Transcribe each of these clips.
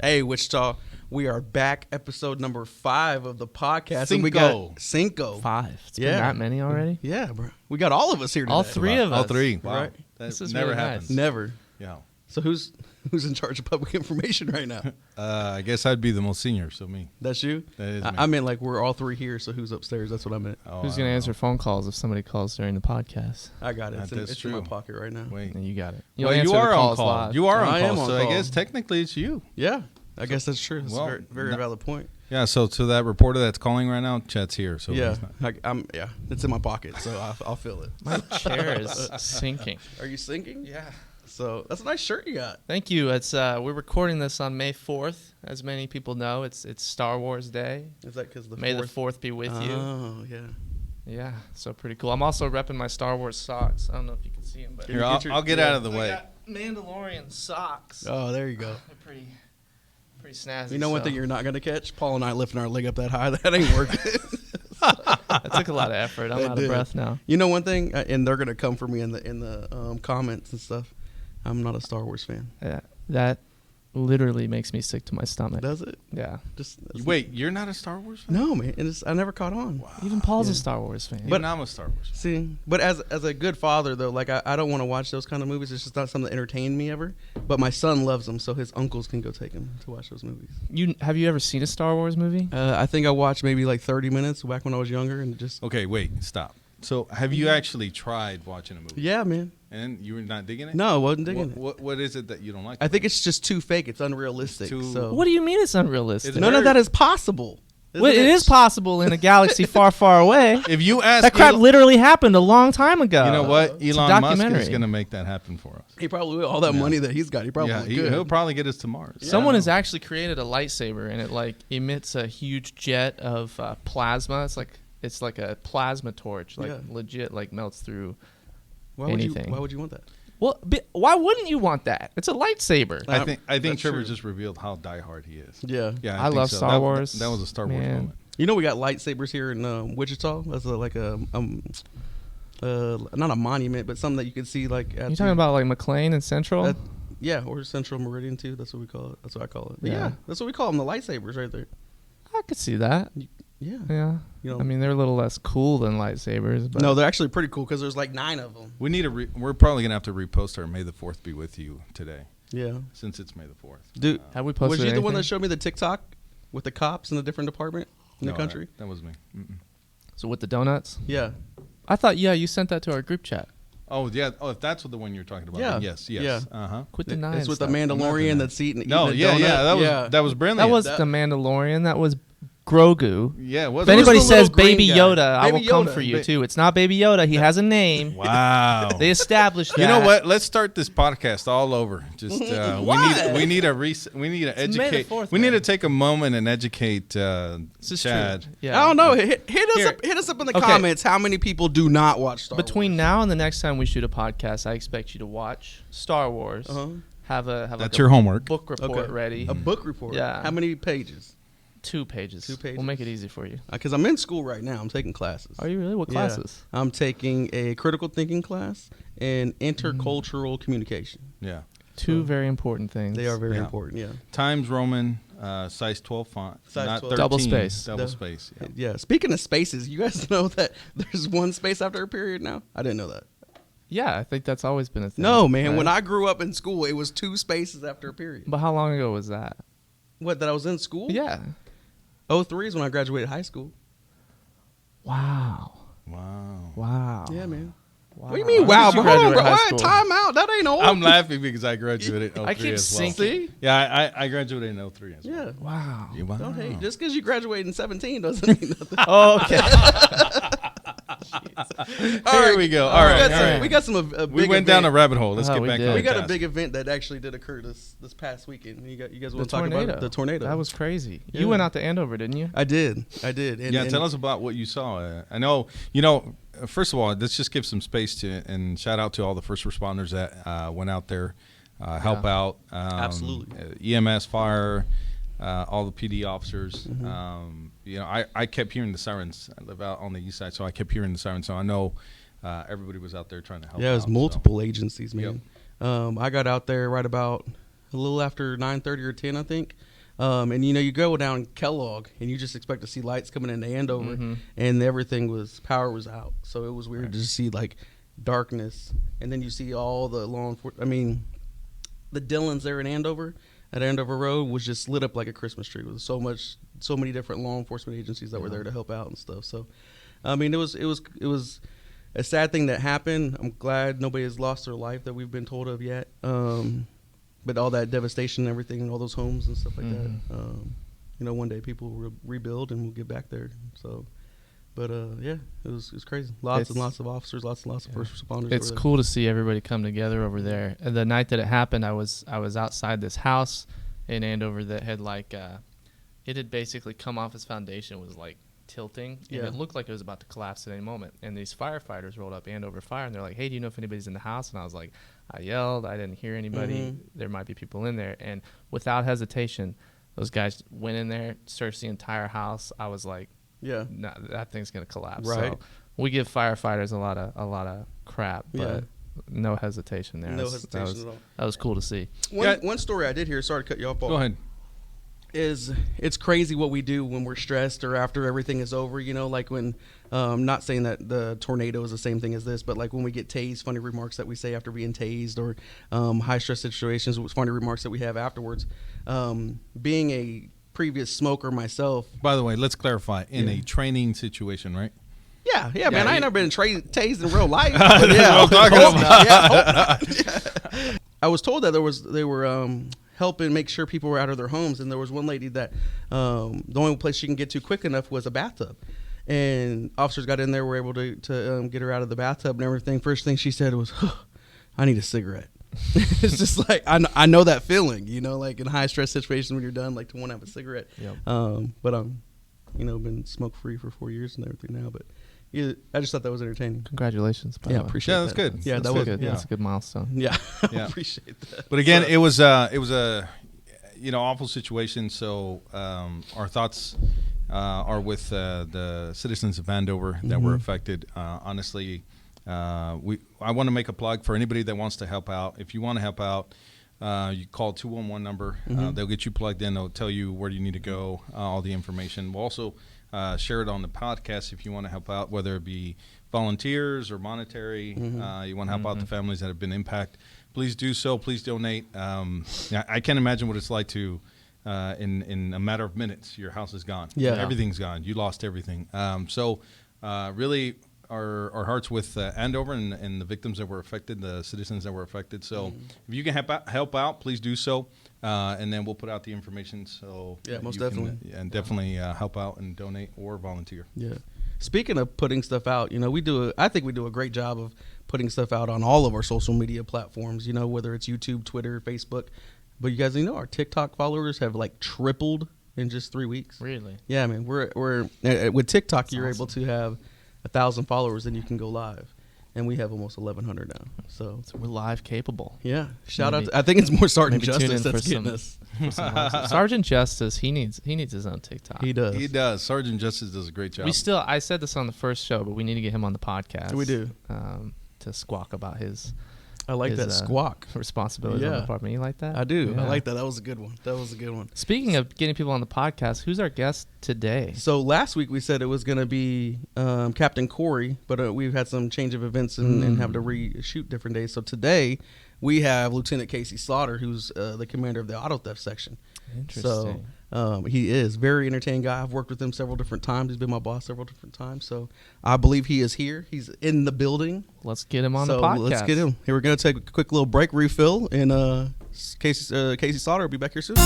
Hey, Wichita, we are back. Episode number 5 of the podcast. Cinco. And we got Cinco. 5. It's been that many already? Yeah, bro. We got all of us here today. All 3 of us. All 3. Wow. Right. This is never really happens. nice. Never. Yeah. So who's in charge of public information right now? I guess I'd be the most senior, so me. That's you? That is me. I meant like we're all 3 here, so who's upstairs? That's what I meant. Oh, Who's going to answer phone calls if somebody calls during the podcast? I got it. That's It's in my pocket right now. Wait. And you got it. Well, answer you are the on calls call. live. You are on I am call, on so call. I guess technically it's you. Yeah. I guess that's true. That's Well, a very valid point. Yeah, so to that reporter that's calling right now, Chet's here. So Yeah. he's not. It's in my pocket, so I'll feel it. My chair is sinking. Are you sinking? Yeah. So that's a nice shirt you got. Thank you. It's we're recording this on May 4th. As many people know, it's Star Wars Day. Is that because the May the 4th be with you. Oh, yeah. Yeah, so pretty cool. I'm also repping my Star Wars socks. I don't know if you can see them, but Here, I'll get out of the way. I got Mandalorian socks. Oh, there you go. They're pretty snazzy. You know one so. thing you're not going to catch? Paul and I lifting our leg up that high. That ain't working. That took a lot of effort. I'm It out did. of breath now. You know one thing? And they're going to come for me in the comments and stuff. I'm not a Star Wars fan. Yeah, that literally makes me sick to my stomach. Does it? Yeah. Wait, you're not a Star Wars fan? No, man. I never caught on. Wow. Even Paul's Yeah. a Star Wars fan. But I'm a Star Wars fan. See, but as a good father, though, like I don't want to watch those kind of movies. It's just not something that entertained me ever. But my son loves them, so his uncles can go take him to watch those movies. Have you ever seen a Star Wars movie? I think I watched maybe like 30 minutes back when I was younger, and just Okay, wait, stop. So have you actually tried watching a movie? yeah, man. And you were not digging it? No, I wasn't digging it. What is it that you don't like? I think it's just too fake. It's unrealistic. It's too- so What do you mean it's unrealistic? Is it none of that is possible. Well, it is possible in a galaxy far, far away. If you ask That crap Elon, literally happened a long time ago. you know what? It's a Elon Musk is documentary. going to make that happen for us. He probably will. All that Yeah. money that he's got, he probably Yeah, could. he'll probably get us to Mars. Someone Yeah. has actually created a lightsaber, and it like emits a huge jet of plasma. It's like a plasma torch, like Yeah. legit, like melts through. Why would anything. Why would you want that? Well, why wouldn't you want that? It's a lightsaber. I think That's Trevor true. just revealed how diehard he is. Yeah. Yeah, I think love so. Star Wars, That was a Star Wars man. moment. You know we got lightsabers here in Wichita. That's not a monument, but something that you can see like. At You talking about like McLean and Central? Yeah, or Central Meridian too. That's what we call it. That's what I call it. But Yeah. yeah, that's what we call them. The lightsabers right there. I could see that. Yeah. Yeah. You know, I mean, they're a little less cool than lightsabers, but no, they're actually pretty cool because there's like 9 of them. We need we're probably gonna have to repost our May the 4th be with you today, Yeah. since it's May the 4th. Dude, have we posted was you the one anything? that showed me the TikTok with the cops in the different department in No, the country? That was me. Mm-mm. So with the donuts? Yeah. I thought, you sent that to our group chat. Oh yeah. Oh, if that's the one you're talking about. Yeah. Then yes. Yes. Yeah. Uh huh. Quit denying It's with the stuff. Mandalorian that's eating. No. eating a Yeah. donut. Yeah. That was brilliant. That was That- the Mandalorian. That was Grogu. Yeah. It was. If anybody the little says green Baby guy? Yoda, I Baby will come Yoda. for you too. It's not Baby Yoda. He has a name. Wow. They established that. You know what? Let's start this podcast all over. Just What? we need to educate. 4th, we need man. to take a moment and educate This is Chad. true. Yeah. I don't know. Hit us Here. up. Hit us up in the Okay. comments. How many people do not watch Star Between Wars? now and the next time we shoot a podcast, I expect you to watch Star Wars. Uh-huh. Have That's like your a homework. book report Okay. ready. A book report. Yeah. How many pages? 2 pages. 2 pages. We'll make it easy for you. Because I'm in school right now. I'm taking classes. Are you really? What Yeah. classes? I'm taking a critical thinking class and intercultural communication. Yeah. 2 So- very important things. They are very Yeah. important. Yeah. Times Roman, size 12 font, Size not 12. 13. Double space. Double space. Yeah. Yeah. Speaking of spaces, you guys know that there's one space after a period now? I didn't know that. Yeah, I think that's always been a thing. No, man. right? When I grew up in school, it was 2 spaces after a period. But how long ago was that? What, that I was in school? Yeah. 03 is when I graduated high school. Wow. Wow. Wow. Yeah, man. Wow. What do you mean, When wow? did you But hold on, graduate bro. high What? school? Time out. That ain't old. I'm laughing because I graduated in 03 I keep as well. sinking. See? Yeah, I graduated in 03 as well. Yeah. Wow. Yeah, wow. Don't hate. Just because you graduated in 17 doesn't mean nothing. Oh, okay. Here we go. All right. We got some We went down a rabbit hole. Let's Oh, get we back did. on We got a task. big event that actually did occur this past weekend. You guys The want to talk about it? The tornado. That was crazy. Yeah. You went out to Andover, didn't you? I did. And Tell us about what you saw. I know, first of all, let's just give some space to and shout out to all the first responders that went out there, help out. Absolutely. EMS, fire, all the PD officers. Mm-hmm. I kept hearing the sirens. I live out on the east side, so I kept hearing the sirens. So I know everybody was out there trying to help. Yeah, it was out, multiple agencies, man. I got out there right about a little after 9:30 or 10, I think. And you go down Kellogg and you just expect to see lights coming into Andover, and power was out. So it was weird to just see like darkness, and then you see all the law enforcement. I mean, the Dillons there in Andover at Andover Road was just lit up like a Christmas tree with so many different law enforcement agencies that were there to help out and stuff. So, I mean, it was a sad thing that happened. I'm glad nobody has lost their life that we've been told of yet. But all that devastation and everything, and all those homes and stuff like that. One day people will rebuild and we'll get back there. So, but it was crazy. Lots and lots of officers, lots and lots of first responders. It's cool to see everybody come together over there. And the night that it happened, I was outside this house in Andover that had it had basically come off its foundation, was like tilting, and it looked like it was about to collapse at any moment. And these firefighters rolled up, Andover Fire, and they're like, "Hey, do you know if anybody's in the house?" And I was like, I yelled, I didn't hear anybody. There might be people in there. And without hesitation, those guys went in there, searched the entire house. I was like, "No, that thing's gonna collapse." Right. So we give firefighters a lot of crap, but no hesitation there. No hesitation at all. That was cool to see. One story I did hear. Sorry to cut you off, Paul. Go ahead. It's crazy what we do when we're stressed or after everything is over, like when, not saying that the tornado is the same thing as this, but like when we get tased, funny remarks that we say after being tased, or high stress situations with funny remarks that we have afterwards. Being a previous smoker myself. By the way, let's clarify, in a training situation, right? Yeah, man, I ain't never been tased in real life. I was told that they were helping make sure people were out of their homes, and there was one lady that the only place she can get to quick enough was a bathtub, and officers got in there, were able to get her out of the bathtub and everything. First thing she said was, "I need a cigarette." It's just like I know that feeling, like in high stress situations when you're done, like to want to have a cigarette. But I'm been smoke free for 4 years and everything now, but I just thought that was entertaining. Congratulations. By the way. Appreciate that. That's good. Yeah, that was good. Yeah. That's a good milestone. Yeah. Appreciate that. But again, it was a awful situation. So our thoughts are with the citizens of Andover that were affected. Honestly, I want to make a plug for anybody that wants to help out. If you want to help out, you call 211 number. They'll get you plugged in. They'll tell you where you need to go, all the information. We'll also share it on the podcast if you want to help out, whether it be volunteers or monetary. You want to help out the families that have been impacted. Please do so. Please donate. I can't imagine what it's like to, in a matter of minutes, your house is gone. Yeah. Everything's gone. You lost everything. Really, our hearts with Andover and the victims that were affected, the citizens that were affected. So if you can help out, please do so. And then we'll put out the information. So most definitely. Definitely help out and donate or volunteer. Yeah. Speaking of putting stuff out, I think we do a great job of putting stuff out on all of our social media platforms, whether it's YouTube, Twitter, Facebook. But you guys, our TikTok followers have like tripled in just 3 weeks. Really? Yeah, man. We're with TikTok, you're able to have 1,000 followers, then you can go live. And we have almost 1,100 now. So we're live capable. Yeah. Shout out. I think it's more Sergeant Justice that's getting us. Sergeant Justice, he needs his own TikTok. He does. He does. Sergeant Justice does a great job. I said this on the first show, but we need to get him on the podcast. We do. To squawk about his. I like that squawk. Responsibility on the department. You like that? I do. Yeah. I like that. That was a good one. Speaking of getting people on the podcast, who's our guest today? So last week we said it was going to be Captain Corey, but we've had some change of events and have to reshoot different days. So today we have Lieutenant Casey Slaughter, who's the commander of the Auto Theft Section. Interesting. So he is very entertaining guy. I've worked with him several different times. He's been my boss several different times. So I believe he is here. He's in the building. Let's get him on the podcast. Let's get him. Here, we're going to take a quick little break, refill, and Casey Slaughter will be back here soon.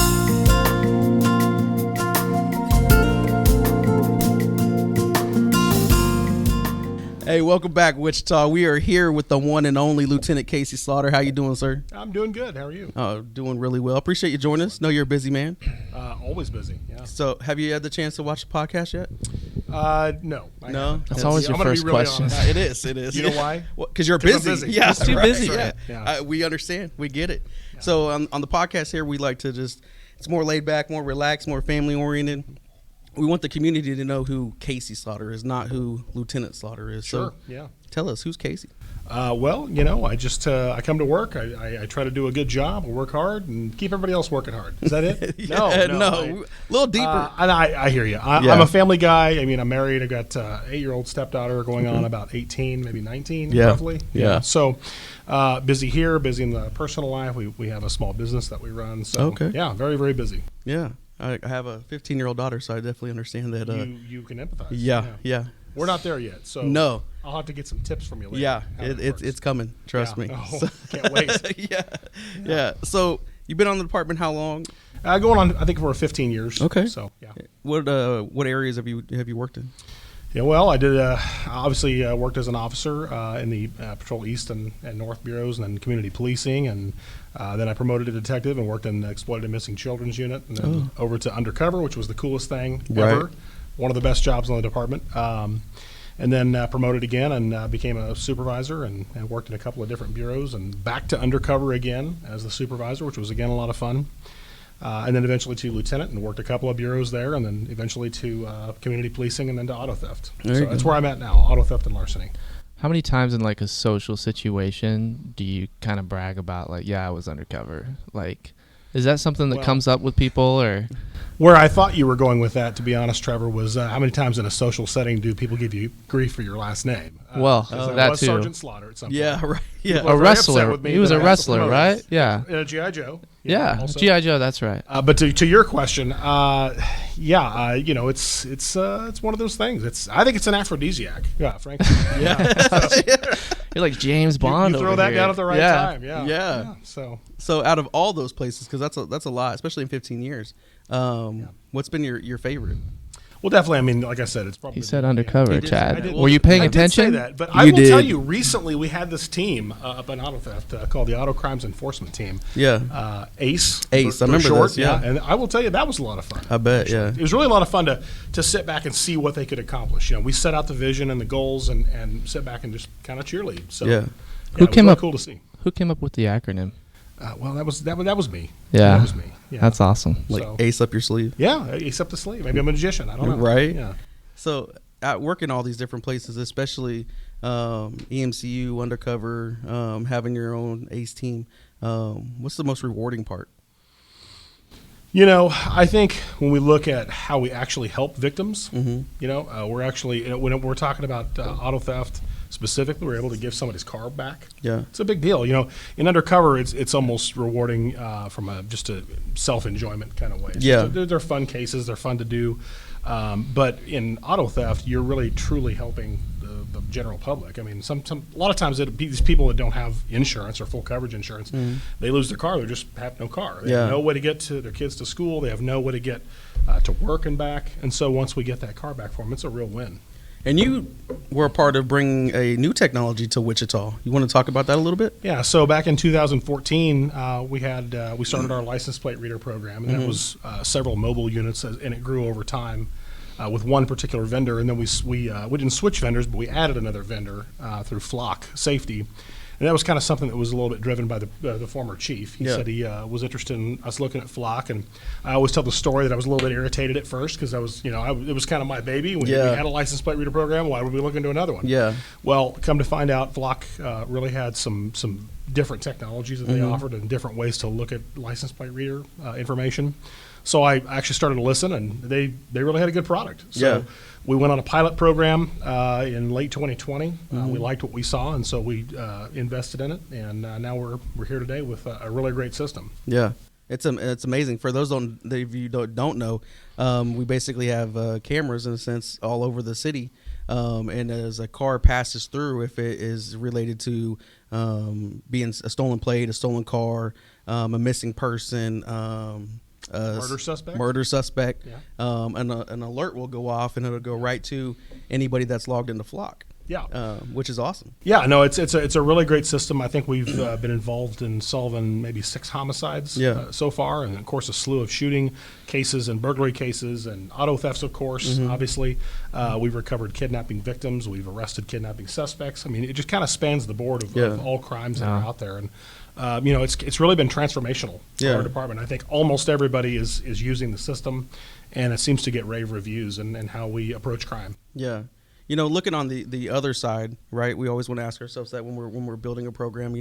Hey, welcome back, Wichita. We are here with the one and only Lieutenant Casey Slaughter. How you doing, sir? I'm doing good. How are you? Doing really well. Appreciate you joining us. Know you're a busy man. Always busy. Yeah. So, have you had the chance to watch the podcast yet? No. No. That's always your first question. It is. It is. You know why? Because you're busy. I'm busy. Yeah, it's too busy. Yeah. We understand. We get it. Yeah. So, on the podcast here, we like to it's more laid back, more relaxed, more family oriented. We want the community to know who Casey Slaughter is, not who Lieutenant Slaughter is. Sure. So, tell us, who's Casey? Well, I just I come to work. I try to do a good job, I work hard, and keep everybody else working hard. Is that it? No, a little deeper. And I hear you. I'm a family guy. I mean, I'm married. I've got 8-year-old stepdaughter going on about 18, maybe 19, roughly. Yeah. So busy here, busy in the personal life. We have a small business that we run. So yeah, very, very busy. Yeah. I have a 15-year-old daughter, so I definitely understand that. You can empathize. Yeah. We're not there yet, so no. I'll have to get some tips from you later. Yeah, it's coming. Trust me. Oh, can't wait. Yeah. So you've been on the department how long? Going on, I think, for 15 years. Okay. So yeah. What areas have you worked in? Yeah, well, I did obviously worked as an officer in the Patrol East and North bureaus, and then community policing, and then I promoted to detective and worked in the exploited and missing children's unit, and then over to undercover, which was the coolest thing ever. One of the best jobs in the department. And then promoted again and became a supervisor and worked in a couple of different bureaus, and back to undercover again as the supervisor, which was again a lot of fun. And then eventually to lieutenant and worked a couple of bureaus there, and then eventually to community policing, and then to auto theft. So that's where I'm at now, auto theft and larceny. How many times in like a social situation do you kind of brag about like, yeah, I was undercover? Like, is that something that comes up with people, or? Where I thought you were going with that, to be honest, Trevor, was how many times in a social setting do people give you grief for your last name? That too. Sergeant Slaughter at some point. Yeah, right. Yeah, a wrestler. He was a wrestler, right? Yeah. In a G.I. Joe. Yeah, G.I. Joe. That's right. But to your question, it's one of those things. I think it's an aphrodisiac. Yeah, frankly. You're like James Bond. You throw that down at the right time. Yeah. So out of all those places, because that's a lot, especially in 15 years. What's been your favorite? Well, definitely. I mean, like I said, it's probably. He said undercover, Chad. Well, Were you paying attention? I did say that, but I will tell you, recently we had this team up in auto theft called the Auto Crimes Enforcement Team. Yeah. ACE. I remember short, this. Yeah. And I will tell you, that was a lot of fun. I bet. Yeah. It was really a lot of fun to sit back and see what they could accomplish. We set out the vision and the goals and sit back and just kind of cheerlead. So Who came up? Cool to see. Who came up with the acronym? Well, that was me. Yeah. That was me. Yeah. That's awesome. Like ace up your sleeve. Yeah, ace up the sleeve. Maybe I'm a magician. I don't know. Right. Yeah. So at work in all these different places, especially EMCU, undercover, having your own ACE team, what's the most rewarding part? I think when we look at how we actually help victims, we're actually, when we're talking about auto theft specifically, we're able to give somebody's car back. Yeah. It's a big deal. In undercover, it's almost rewarding from just a self-enjoyment kind of way. They're fun cases. They're fun to do. But in auto theft, you're really truly helping the general public. I mean, a lot of times these people that don't have insurance or full coverage insurance, they lose their car. They just have no car. They have no way to get to their kids to school. They have no way to get to work and back. And so once we get that car back for them, it's a real win. And you were a part of bringing a new technology to Wichita. You want to talk about that a little bit? Yeah. So back in 2014, we started our license plate reader program, and that was several mobile units, and it grew over time with one particular vendor. And then we didn't switch vendors, but we added another vendor through Flock Safety. And that was kind of something that was a little bit driven by the former chief. He said he was interested in us looking at Flock, and I always tell the story that I was a little bit irritated at first because it was kind of my baby. When we had a license plate reader program, why would we look into another one? Yeah. Well, come to find out, Flock really had some different technologies that they offered and different ways to look at license plate reader information. So I actually started to listen, and they really had a good product. So we went on a pilot program in late 2020. We liked what we saw, and so we invested in it, and now we're here today with a really great system. Yeah, it's amazing. For those of you don't know, we basically have cameras in a sense all over the city, and as a car passes through, if it is related to being a stolen plate, a stolen car, a missing person. Murder suspect. An alert will go off, and it'll go right to anybody that's logged into Flock. Which is awesome. Yeah, no, it's a really great system. I think we've been involved in solving maybe 6 homicides so far, and of course a slew of shooting cases and burglary cases and auto thefts, of course. Obviously, we've recovered kidnapping victims. We've arrested kidnapping suspects. I mean, it just kind of spans the board of all crimes that are out there, and it's really been transformational for our department. I think almost everybody is using the system, and it seems to get rave reviews and how we approach crime. Yeah. looking on the other side, right? We always want to ask ourselves that when we're building a program,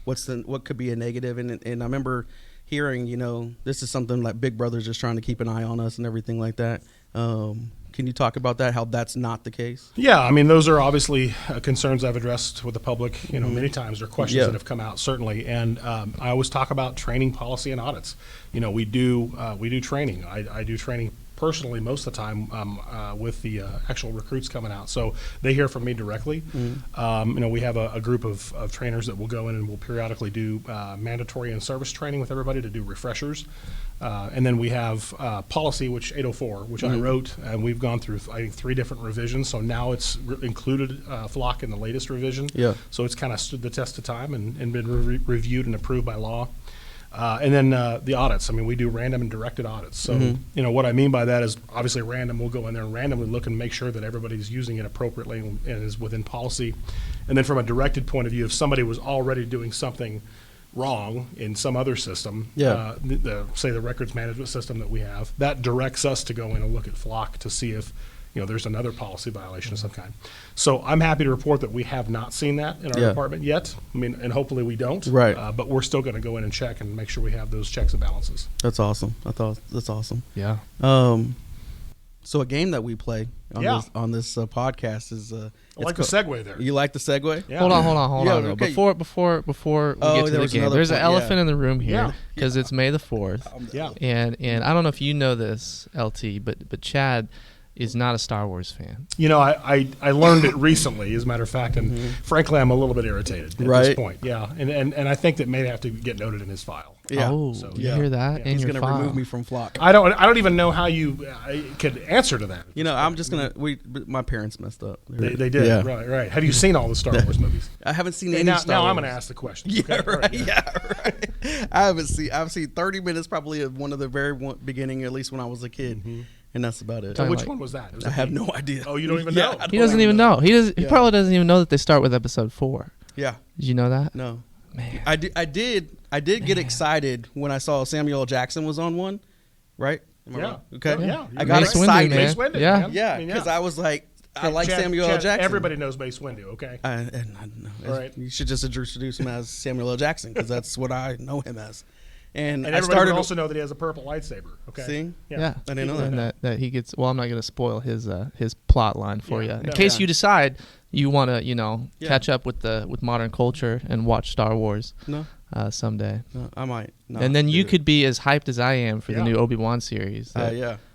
what could be a negative? And I remember hearing, this is something like Big Brother's just trying to keep an eye on us and everything like that. Can you talk about that? How that's not the case? Yeah, I mean, those are obviously concerns I've addressed with the public, many times, or questions that have come out, certainly. And I always talk about training, policy, and audits. We do training. I do training personally most of the time with the actual recruits coming out. So they hear from me directly. We have a group of trainers that will go in and will periodically do mandatory and service training with everybody to do refreshers. And then we have policy, which 804, which I wrote, and we've gone through, I think, 3 different revisions. So now it's included flock in the latest revision. Yeah. So it's kind of stood the test of time and been reviewed and approved by law. And then the audits. I mean, we do random and directed audits. So, what I mean by that is obviously random. We'll go in there and randomly look and make sure that everybody's using it appropriately and is within policy. And then from a directed point of view, if somebody was already doing something wrong in some other system, say the records management system that we have, that directs us to go in and look at flock to see if there's another policy violation of some kind. So I'm happy to report that we have not seen that in our department yet. I mean, and hopefully we don't. Right. But we're still going to go in and check and make sure we have those checks and balances. That's awesome. That's awesome. Yeah. So a game that we play on this podcast is. I like the segue there. You like the segue? Yeah. Hold on. Okay. Before we get to the game, there's an elephant in the room here because it's May the 4th. And I don't know if you know this, LT, but Chad is not a Star Wars fan. I learned it recently, as a matter of fact, and frankly, I'm a little bit irritated at this point. Yeah, and I think that may have to get noted in his file. Yeah. Oh, so, you hear that? He's going to remove me from flock. I don't even know how you could answer to that. I'm just going to. My parents messed up. They did. Yeah. Right. Have you seen all the Star Wars movies? I haven't seen any. Now Star Wars. I'm going to ask the question. Yeah, okay? right. Yeah, right. I've seen 30 minutes probably of one of the very beginning, at least when I was a kid. And that's about it. So which one was that? I have no idea. Oh, you don't even know? He doesn't even know. He probably doesn't even know that they start with episode 4. Yeah. Did you know that? No. Man. I did get excited when I saw Samuel L. Jackson was on one, right? Am I wrong? Okay. Yeah. I got excited. Mace Windu, man. Yeah, because I was like, I like Samuel L. Jackson. Everybody knows Mace Windu, okay? I don't know. All right. You should just introduce him as Samuel L. Jackson because that's what I know him as. And everybody would also know that he has a purple lightsaber. Okay. See? Yeah. I didn't know that. And that he gets. Well, I'm not going to spoil his plot line for you in case you decide you want to, catch up with modern culture and watch Star Wars. No. Someday. No, I might. And then you could be as hyped as I am for the new Obi-Wan series.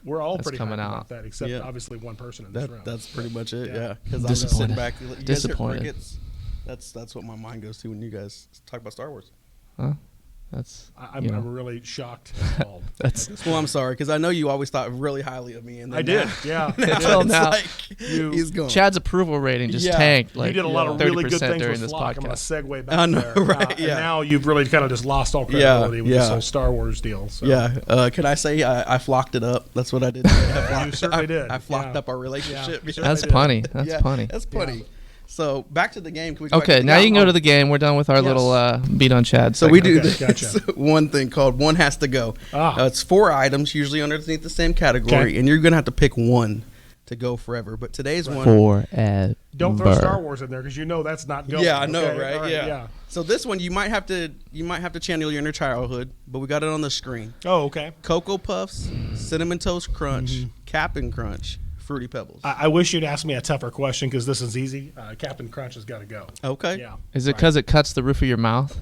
We're all pretty coming hyped out about that, except obviously one person in this room. That's pretty much it. Yeah. Because I'm just sitting back. You Disappointed. Guys that's what my mind goes to when you guys talk about Star Wars. Huh? I'm really shocked. Well, I'm sorry because I know you always thought really highly of me, and then I did. Yeah. Until now, he's gone. Chad's approval rating just tanked. You did a lot of really good things during with this Flock. podcast. I'm going to segue back there. Right? And now you've really kind of just lost all credibility with this whole Star Wars deal. So. Yeah. Can I say I flocked it up? That's what I did. You certainly did. I flocked up our relationship. Yeah, that's punny. That's punny. That's punny. So back to the game. Can we okay, now you can go to the game. We're done with our little beat on Chad. So we do this one thing called One Has to Go. It's 4 items, usually underneath the same category, and you're going to have to pick one to go forever. But today's one. Forever. Don't throw Star Wars in there because you know that's not going. Yeah, I know, right? Right? Yeah. So this one you might have to channel your inner childhood, but we got it on the screen. Oh, okay. Cocoa Puffs, Cinnamon Toast Crunch, Cap'n Crunch, Fruity Pebbles. I wish you'd ask me a tougher question because this is easy. Captain Crunch has got to go. Okay. Yeah. Is it because it cuts the roof of your mouth?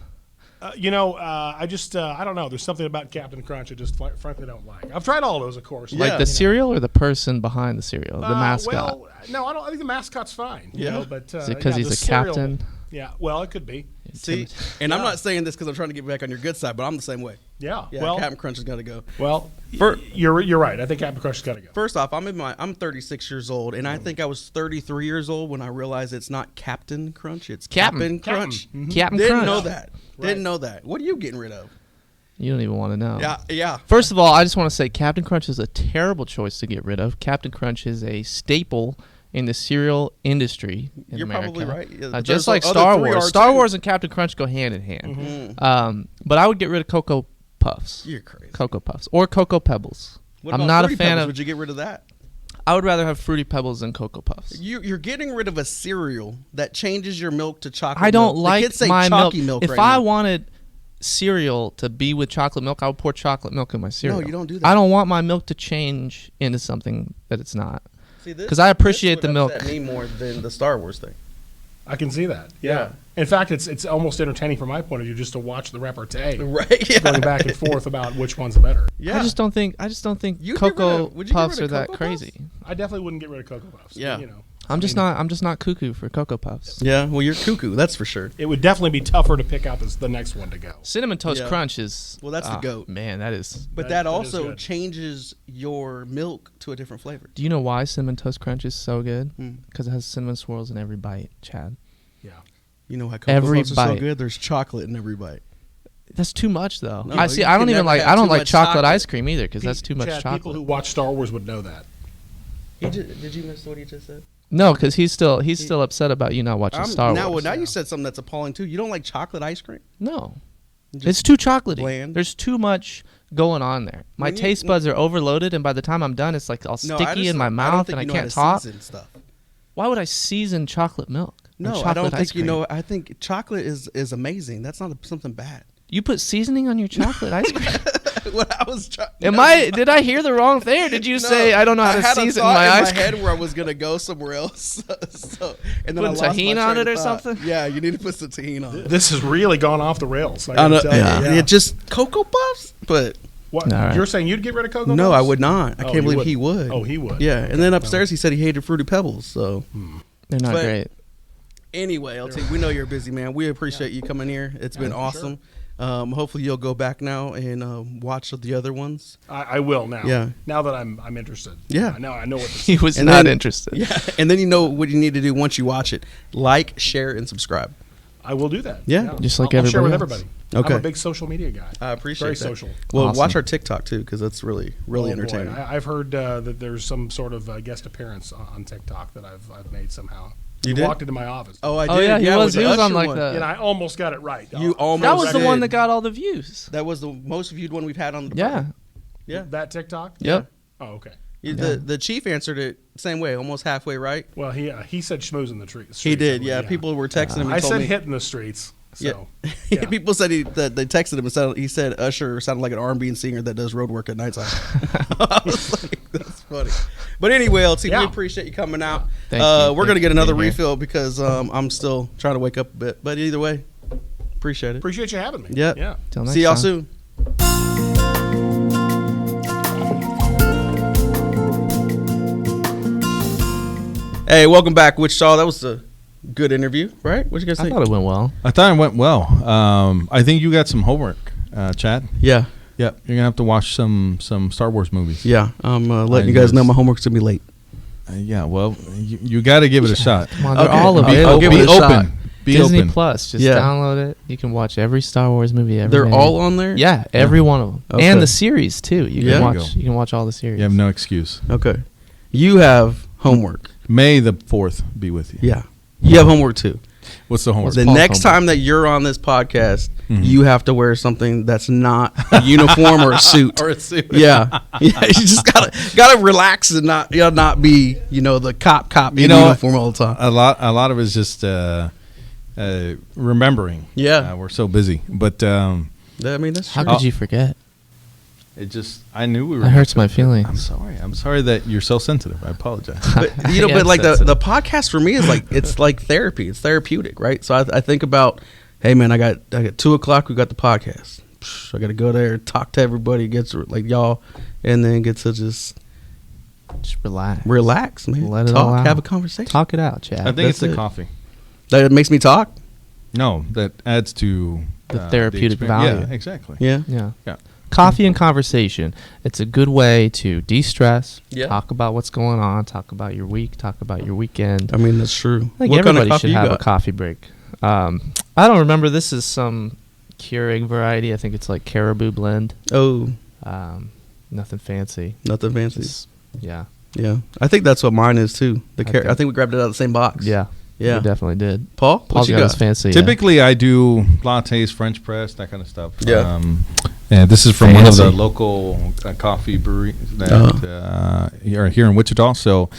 I don't know. There's something about Captain Crunch I just frankly don't like. I've tried all of those, of course. Like the cereal or the person behind the cereal, the mascot? Well, no, I don't. I think the mascot's fine. But is it because he's a captain? Yeah. Well, it could be. See, and I'm not saying this because I'm trying to get back on your good side, but I'm the same way. Yeah. Well, Captain Crunch has got to go. Well, you're right. I think Captain Crunch has got to go. First off, I'm 36 years old, and I think I was 33 years old when I realized it's not Captain Crunch, it's Cap'n Crunch. Captain Didn't Crunch. know that. Right. Didn't know that. What are you getting rid of? You don't even want to know. Yeah. First of all, I just want to say Captain Crunch is a terrible choice to get rid of. Captain Crunch is a staple in the cereal industry in You're America. probably right. Yeah, just like Star Wars. Star Wars and Captain Crunch go hand in hand. But I would get rid of Cocoa Puffs. You're crazy. Cocoa Puffs. Or Cocoa Pebbles. What I'm about not Fruity a fan Pebbles? of... Would you get rid of that? I would rather have Fruity Pebbles than Cocoa Puffs. You're getting rid of a cereal that changes your milk to chocolate. I don't milk. like the kids say my milk. chalky milk. If right I now. wanted cereal to be with chocolate milk, I would pour chocolate milk in my cereal. No, you don't do that. I don't want my milk to change into something that it's not. See, this- 'Cause I appreciate this would the milk. upset me more than the Star Wars thing. I can see that. Yeah. In fact, it's almost entertaining from my point of view just to watch the repartee Right? Yeah. going back and forth about which one's better. Yeah. I just don't think You get rid Cocoa of- would you get Puffs rid are of that Cocoa crazy. Puffs? I definitely wouldn't get rid of Cocoa Puffs. Yeah. You know, I'm just not cuckoo for Cocoa Puffs. Yeah. Well, you're cuckoo. That's for sure. it would definitely be tougher to pick out the next one to go. Cinnamon Toast Yeah. Crunch is Well, that's the GOAT. Man, that is. But That that is also good. changes your milk to a different flavor. Do you know why Cinnamon Toast Crunch is so good? Mm. Because it has cinnamon swirls in every bite, Chad. Yeah. You know how Cocoa Every Puffs are so bite. good? There's chocolate in every bite. That's too much, though. No, I see. you I don't can even never like. have I don't too like much chocolate chocolate. ice cream either because that's too much Chad, chocolate. people who watch Star Wars would know that. Did you miss what he just said? No, because he's still upset about you not watching Star now, Wars. Now you said something that's appalling too. You don't like chocolate ice cream? No, Just it's too chocolatey. bland? There's too much going on there. My When you- taste buds are overloaded, and by the time I'm done, it's like all No, sticky in my I don't mouth, think and I you know how can't to talk. season stuff. Why would I season chocolate milk? or No, I chocolate don't ice think you cream? know. I think chocolate is amazing. That's not something bad. You put seasoning on your chocolate ice cream? What I was trying. Did I hear the wrong thing, or did you say I don't know how to had season a thought my in ice my cream? head where I was gonna go somewhere else. And then Put I lost my tahini train on of it or thought. something? Yeah, you need to put some tahini on it. This has really gone off the rails. I I gotta know, tell you. yeah. Yeah. Just Cocoa Puffs, but What? All right. You're saying you'd get rid of Cocoa no, Puffs? I would not. I Oh, can't you believe wouldn't. he would. Oh, he would. Yeah, and then upstairs he said he hated Fruity Pebbles. So They're not But- great. anyway, LT, we know you're a busy man. We appreciate you coming here. It's been for awesome. Hopefully you'll go back now and watch the other ones. I will now. Yeah. Now that I'm interested. Yeah. Now I know what this He was And not then- interested. Yeah, and then you know what you need to do once you watch it: like, share, and subscribe. I will do that. Yeah. Just like I'll share with everybody everybody. Okay. I'm a big social media guy. I appreciate Very that. social. Well, Awesome. watch our TikTok too, because that's really Oh, boy. entertaining. I've heard that there's some sort of guest appearance on TikTok that I've made somehow. You You did? walked into my office. Oh, I did. Oh, yeah, he was with the on Usher like one. the- And I almost got it right. You almost That was the did. one that got all the views. That was the most viewed one we've had on the Yeah. program. Yeah. That TikTok? Yep. Oh, okay. The chief answered it same way, almost halfway right. Well, he said schmooze in the streets. He did. I believe, Yeah, people were texting him. And I told said me, hit in the streets. So, Yeah. yeah. People said that they texted him and said he said Usher sounded like an R&B singer that does road work at nighttime. I was like, that's funny. But anyway, LT, Yeah. we appreciate you coming out. Thank you. We're gonna Thank get you for another being here. refill because I'm still trying to wake up a bit. But either way, appreciate it. Appreciate you having me. Yep. Yeah. Till next See y'all time. soon. Hey, welcome back, Wichita. That was a good interview, right? What you guys I think? thought it went well. I thought it went well. I think you got some homework, Chad. Yeah, Yep, you're gonna have to watch some Star Wars movies. yeah. I'm letting you guys know my homework's gonna be late. Yeah. Well, you got to give it a shot. Come on, they're Okay. all I'll available. give it Be a shot. open. Be Disney open. Plus. Just Yeah. download it. You can watch every Star Wars movie ever They're made. all on there. Yeah, every one of them, Okay. and the series too. You Yeah. can There you watch. go. You can watch all the series. You have no excuse. Okay. You have homework. May the 4th be with you. Yeah. You have homework too. What's the homework? The Paul's next homework? time that you're on this podcast, Mhm. you have to wear something that's not a uniform or a suit. Or a suit. Yeah. Yeah. You just gotta relax and not be, the cop You in know, uniform all the time. A lot of it is just remembering. Yeah. We're so busy, but I mean, that's How true. could you forget? it just I knew we were. That hurts my feelings. I'm sorry that you're so sensitive. I apologize. But Yeah, but like sensitive. the podcast for me is like it's like therapy. It's therapeutic, right? So I think about, hey man, I got 2:00. We got the podcast. I got to go there, talk to everybody, get to like y'all, and then get to just Just relax. relax, man. Let it talk, all out. have a conversation. Talk it out, Chad. I think it's that's the it. coffee. That makes me talk. No, that adds to The therapeutic experience. value. Yeah, exactly. Yeah. Yeah. Yeah. Coffee and conversation. It's a good way to de-stress, Yeah. talk about what's going on, talk about your week, talk about your weekend. I mean, that's true. I think What kind of everybody coffee should you have a got? coffee break. I don't remember. This is some Keurig variety. I think it's like Caribou blend. Oh, Nothing fancy. nothing fancy. Just, yeah. Yeah, I think that's what mine is too. Okay. I think we grabbed it out of the same box. Yeah. Yeah. We definitely did. Paul, what Paul's you got got? his fancy. Typically, I do lattes, French press, that kind of stuff. Yeah. And this is from one of the Fancy. local coffee breweries that are here in Wichita. So,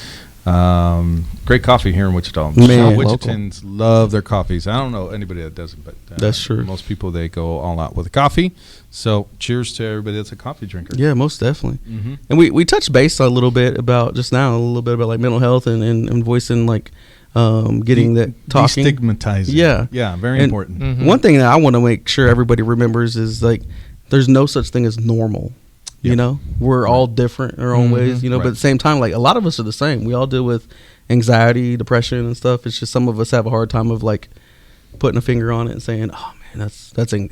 great coffee here in Wichita. Man. Wichitans love their coffees. I don't know anybody that doesn't, but That's true. Most people, they go all out with the coffee. So, cheers to everybody that's a coffee drinker. Yeah, most definitely. Mm-hmm. And we touched base a little bit about just now, a little bit about like mental health and voicing like getting that talking. Destigmatizing. Yeah. Yeah, very And important. Mhm. One thing that I want to make sure everybody remembers is like there's no such thing as normal. You Yep. know, we're all different in our own ways, you know, but Right. at the same time, like a lot of us are the same. We all deal with anxiety, depression and stuff. It's just some of us have a hard time of like putting a finger on it and saying, oh man,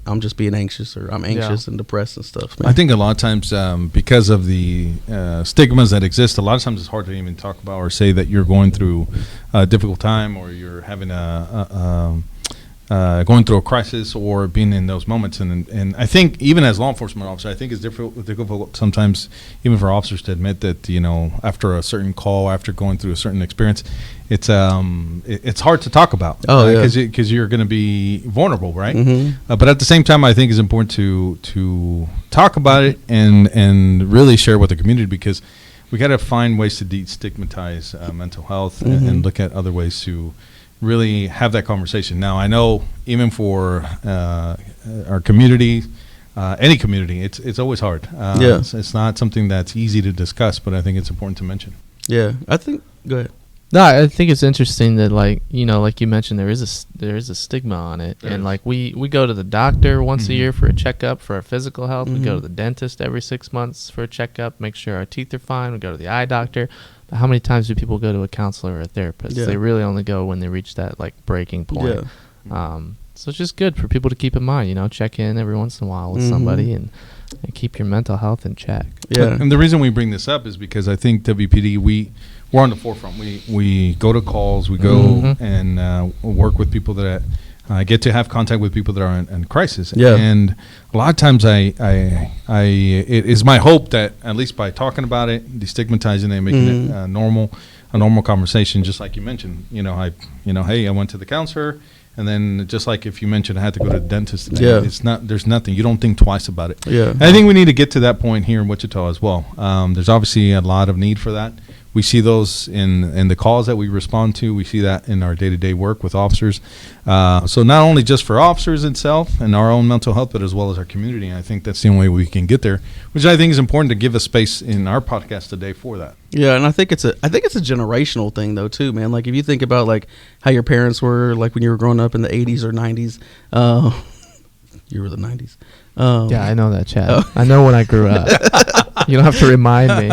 I'm just being anxious, or I'm anxious and depressed and stuff. Man. I think a lot of times, because of the stigmas that exist, a lot of times it's hard to even talk about or say that you're going through a difficult time, or you're having going through a crisis, or being in those moments. And I think even as law enforcement officer, I think it's difficult sometimes, even for officers, to admit that, you know, after a certain call, after going through a certain experience, it's hard to talk about. Oh, yeah. Because you're going to be vulnerable, right? Mm-hmm. But at the same time, I think it's important to talk about it and really share with the community, because we got to find ways to destigmatize mental health and look at other ways to really have that conversation. Now, I know even for our community, any community, it's always hard. Yeah. It's not something that's easy to discuss, but I think it's important to mention. Yeah, I think. Go ahead. No, I think it's interesting that, like, you know, like you mentioned, there is a stigma on it, There and is. like we go to the doctor once a Mhm. year for a checkup for our physical health. We go Mhm. to the dentist every 6 months for a checkup, make sure our teeth are fine. We go to the eye doctor. But how many times do people go to a counselor or a therapist? Yeah. They really only go when they reach that like breaking point. Yeah. So it's just good for people to keep in mind. You know, check in every once in a while with Mhm. somebody and keep your mental health in check. Yeah. And the reason we bring this up is because I think WPD, we're on the forefront. We go to calls, we go Mhm. and work with people that get to have contact with people that are in crisis. Yeah. And a lot of times it is my hope that at least by talking about it, destigmatizing it, making it a normal conversation, just like you mentioned. Hey, I went to the counselor. And then, just like if you mentioned, I had to go to the dentist today. Yeah. There's nothing. You don't think twice about it. Yeah. And I think we need to get to that point here in Wichita as well. There's obviously a lot of need for that. We see those in the calls that we respond to. We see that in our day-to-day work with officers. So not only just for officers itself and our own mental health, but as well as our community. And I think that's the only way we can get there, which I think is important to give a space in our podcast today for that. Yeah, and I think it's a generational thing though too, man. Like if you think about like how your parents were like when you were growing up in the 80s or 90s. You were the 90s. Yeah, I know that, Chad. I know when I grew up. You don't have to remind me.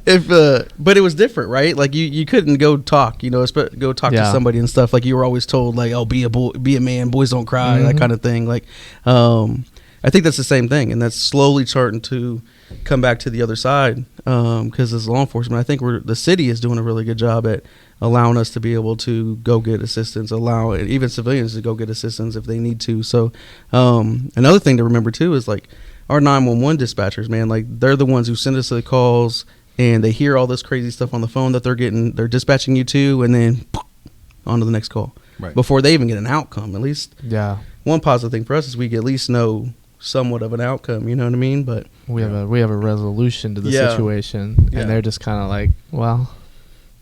But it was different, right? Like you couldn't go talk, go talk to Yeah. somebody and stuff. Like you were always told, like, oh, be a boy, be a man, boys don't cry, that Mhm. kind of thing. Like, I think that's the same thing, and that's slowly starting to come back to the other side. Because as law enforcement, I think the city is doing a really good job at allowing us to be able to go get assistance, allow even civilians to go get assistance if they need to. So another thing to remember too is like our 911 dispatchers, man, like they're the ones who send us the calls and they hear all this crazy stuff on the phone that they're dispatching you to, and then on to the next call Right. before they even get an outcome. At least Yeah, one positive thing for us is we at least know somewhat of an outcome, you know what I mean? But we have a resolution to the Yeah. situation, Yeah. and they're just kind of like, well,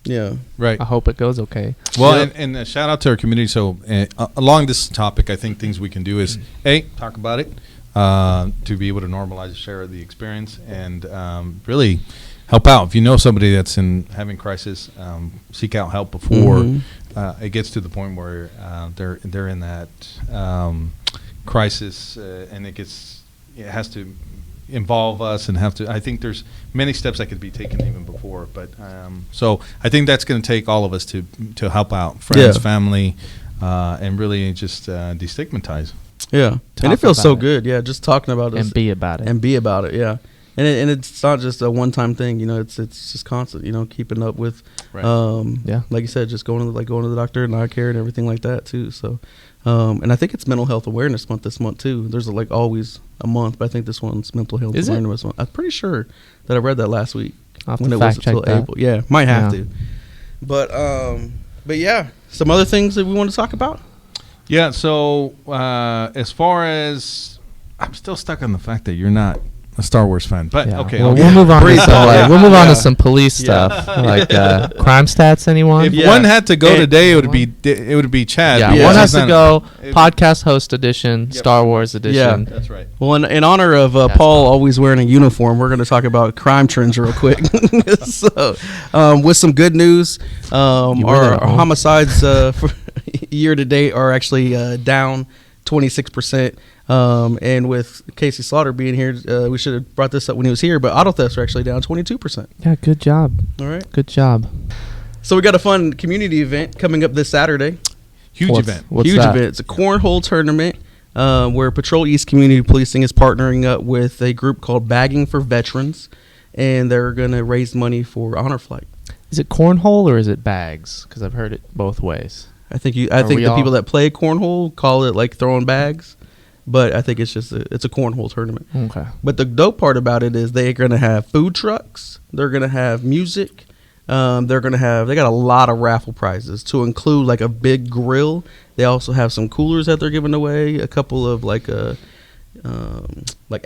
yeah, Right. I hope it goes okay. Well, Yep. and a shout out to our community. So along this topic, I think things we can do is, talk about it, to be able to normalize, share the experience, and really help out. If you know somebody that's having crisis, seek out help before Mhm. it gets to the point where they're in that crisis, and it has to involve us and have to. I think there's many steps that could be taken even before, but so I think that's going to take all of us to help out, friends, Yeah. family, and really just destigmatize. yeah. And Talk it feels about so it. good, yeah, just talking about it And be about it. and be about it, yeah. And it's not just a one-time thing, it's just constant, keeping up with, Right. Yeah. like you said, just going to the doctor and eye care and everything like that too. So, and I think it's Mental Health Awareness Month this month too. There's like always a month, but I think this one's Mental Health Is it? Awareness Month. I'm pretty sure that I read that last week I'll have when to it was fact check until that. April. Yeah, might have Yeah. to. But yeah, some other things that we want to talk about. Yeah. So as far as I'm still stuck on the fact that you're not a Star Wars fan. But Yeah. okay, Well, okay. we'll move on. To some, like, we'll move on Yeah. to some police stuff, like crime stats. Anyone? If one had to go today, it would be Chad. Yeah, because one has he's to not- go. Podcast host edition, Star Wars edition. That's right. Well, in honor of Paul always wearing a uniform, we're going to talk about crime trends real quick. So, with some good news, our homicides for year to date are actually down 26%. And with Casey Slaughter being here, we should have brought this up when he was here, but auto thefts are actually down 22%. Yeah, good job. All right. Good job. So we got a fun community event coming up this Saturday. Huge event. What's Huge that? event. It's a cornhole tournament where Patrol East Community Policing is partnering up with a group called Bagging for Veterans, and they're going to raise money for Honor Flight. Is it cornhole or is it bags? Because I've heard it both ways. I think the people that play cornhole call it like throwing bags, but I think it's just it's a cornhole tournament. Okay. But the dope part about it is they're going to have food trucks, they're going to have music, they got a lot of raffle prizes to include like a big grill. They also have some coolers that they're giving away, a couple of like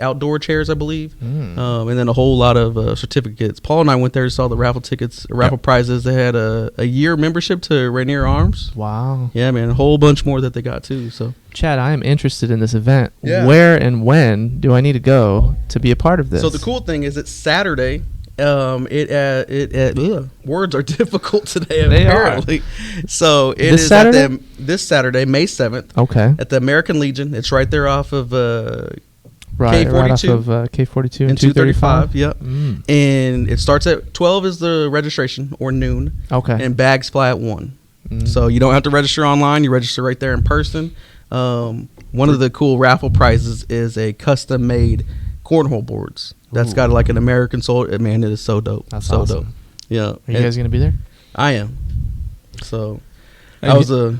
outdoor chairs, I believe, and then a whole lot of certificates. Paul and I went there and saw the raffle prizes. They had a year membership to Rainier Arms. Wow. Yeah, man, a whole bunch more that they got too. So, Chad, I am interested in this event. Yeah. Where and when do I need to go to be a part of this? So the cool thing is it's Saturday. Words are difficult today. They apparently. So it This is Saturday? this Saturday, May 7th, Okay. at the American Legion. It's right there off of Right off K42 of K42 and and 235. 235. Yep. And it starts at 12 is the registration, or noon. Okay. And bags fly at 1. So you don't have to register online. You register right there in person. One of the cool raffle prizes is a custom made cornhole boards. That's got like an American soul. Man, it is so dope. That's so awesome. dope. Yeah. Are you guys going to be there? I am. So I was a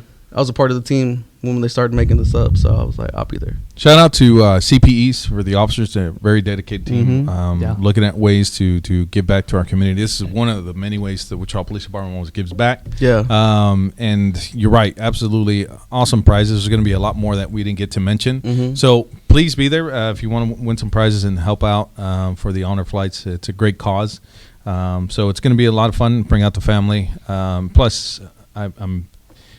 part of the team when they started making this up. So I was like, I'll be there. Shout out to CPEs for the officers. They're a very dedicated team. Yeah. Looking at ways to give back to our community. This is one of the many ways that Wichita Police Department always gives back. Yeah. And you're right. Absolutely awesome prizes. There's going to be a lot more that we didn't get to mention. So please be there if you want to win some prizes and help out for the honor flights. It's a great cause. So it's going to be a lot of fun. Bring out the family. Plus, I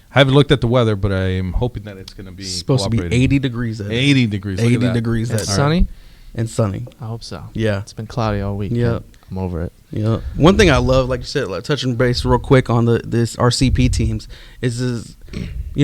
haven't looked at the weather, but I am hoping that it's going to be supposed to be 80 degrees. 80 degrees. Look at 80 that. degrees. It's That sunny? and sunny. I hope so. Yeah. It's been cloudy all week. Yeah. I'm over it. Yeah. One thing I love, like you said, like touching base real quick on this RCP teams is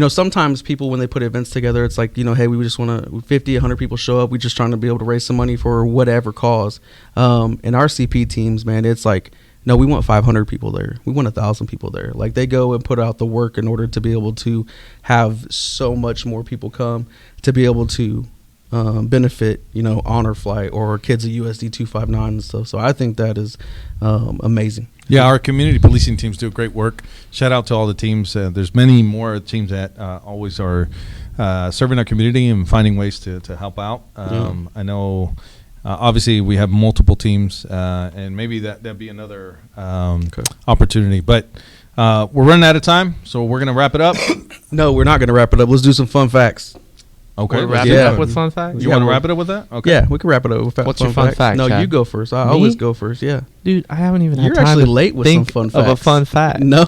sometimes people when they put events together, it's like, hey, we just want to 50, 100 people show up. We're just trying to be able to raise some money for whatever cause. And RCP teams, man, it's like, no, we want 500 people there. We want 1,000 people there. Like they go and put out the work in order to be able to have so much more people come to be able to benefit, Honor Flight or kids of USD 259 and stuff. So I think that is amazing. Yeah, our community policing teams do great work. Shout out to all the teams. There's many more teams that always are serving our community and finding ways to help out. I know, obviously, we have multiple teams, and maybe that'd be another opportunity. But we're running out of time, so we're going to wrap it up. No, we're not going to wrap it up. Let's do some fun facts. Okay. We're wrapping Yeah. up with fun facts? You want to wrap it up with that? Okay. Yeah, we can wrap it up with What's your fun fact, No, Chad? you go first. I Me? always go first, yeah. Dude, I haven't even You're had time actually to late with think some fun of a facts. fun fact. No.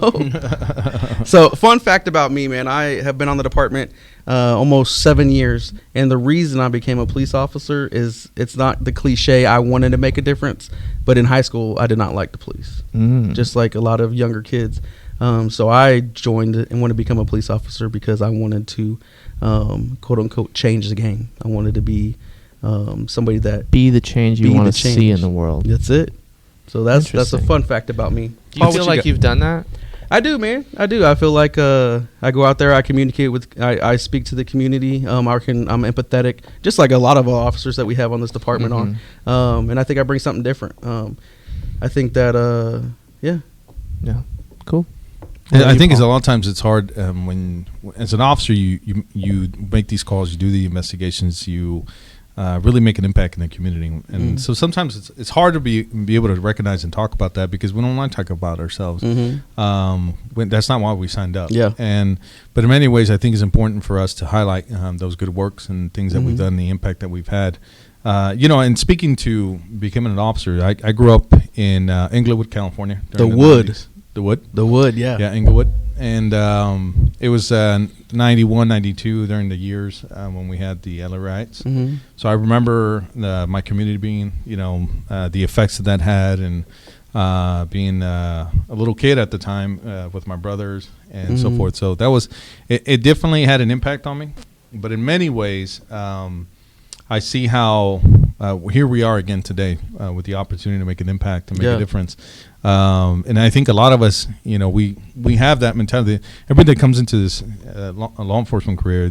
So, fun fact about me, man. I have been on the department almost 7 years, and the reason I became a police officer is it's not the cliche I wanted to make a difference, but in high school I did not like the police, just like a lot of younger kids. So I joined and wanted to become a police officer because I wanted to, quote unquote, change the game. I wanted to be somebody that Be the change you want to see in the world. That's it. So that's a Interesting. fun fact about me. Do you Paul, what feel like got? you've done that? I do, man. I do. I feel like I go out there. I communicate with. I speak to the community. I'm empathetic, just like a lot of officers that we have on this department are. And I think I bring something different. I think that yeah. Cool. I think it's a lot of times it's hard when as an officer you make these calls, you do the investigations, you really make an impact in the community. And so sometimes it's hard to be able to recognize and talk about that because we don't want to talk about ourselves. That's not why we signed up. Yeah. But in many ways, I think it's important for us to highlight those good works and things that we've done, the impact that we've had. And speaking to becoming an officer, I grew up in Inglewood, California. The Wood. 90s. The Wood? The Wood, yeah. Yeah, Inglewood. And it was 91, 92 during the years when we had the LA riots. So I remember my community being, the effects that had, and being a little kid at the time with my brothers and so forth. So that was, it definitely had an impact on me. But in many ways, I see how here we are again today with the opportunity to make an impact, to make a difference. And I think a lot of us, we have that mentality. Everybody that comes into this law enforcement career,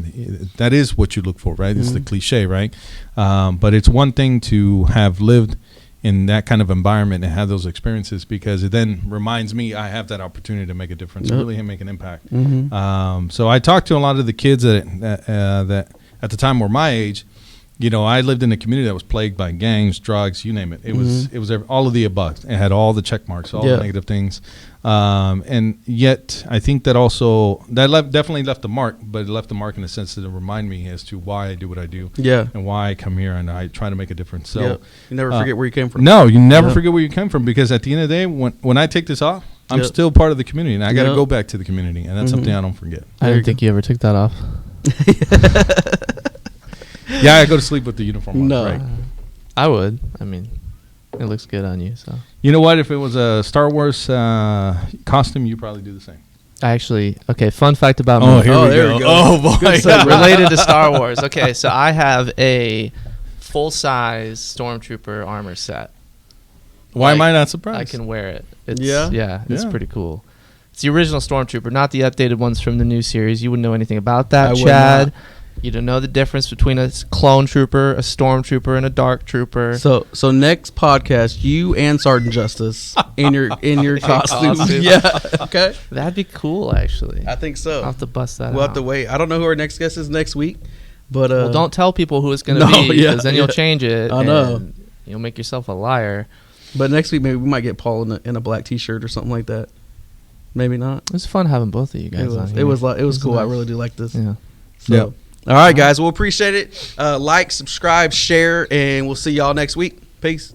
that is what you look for, right? It's the cliche, right? But it's one thing to have lived in that kind of environment and have those experiences, because it then reminds me I have that opportunity to make a difference, really make an impact. So I talked to a lot of the kids that at the time were my age. I lived in a community that was plagued by gangs, drugs, you name it. It was all of the above. It had all the check marks, all the negative things. And yet I think that also definitely left a mark, but it left a mark in the sense that it remind me as to why I do what I do, and why I come here and I try to make a difference. So you never forget where you came from. No, you never forget where you came from, because at the end of the day, when I take this off, I'm still part of the community, and I got to go back to the community, and that's something I don't forget. I didn't think you ever took that off. Yeah, I go to sleep with the uniform on. No. Right? I would. I mean, it looks good on you. So you know what? If it was a Star Wars costume, you probably do the same. Fun fact about me. There we go. Oh, boy. Related to Star Wars. Okay, so I have a full-size Stormtrooper armor set. Why am I not surprised? I can wear it. It's Yeah. pretty cool. It's the original Stormtrooper, not the updated ones from the new series. You wouldn't know anything about that, I would Chad. not. You don't know the difference between a clone trooper, a stormtrooper, and a dark trooper. So next podcast, you and Sergeant Justice in your costume. Yeah. Okay. That'd be cool, actually. I think so. I'll have to bust that We'll out. have to wait. I don't know who our next guest is next week, but well, don't tell people who it's going to be, because then you'll change it. I know. And you'll make yourself a liar. But next week maybe we might get Paul in a black T-shirt or something like that. Maybe not. It was fun having both of you guys on here. It was cool. Nice. I really do like this. Yeah. So, all right, guys. We'll appreciate it. Like, subscribe, share, and we'll see y'all next week. Peace.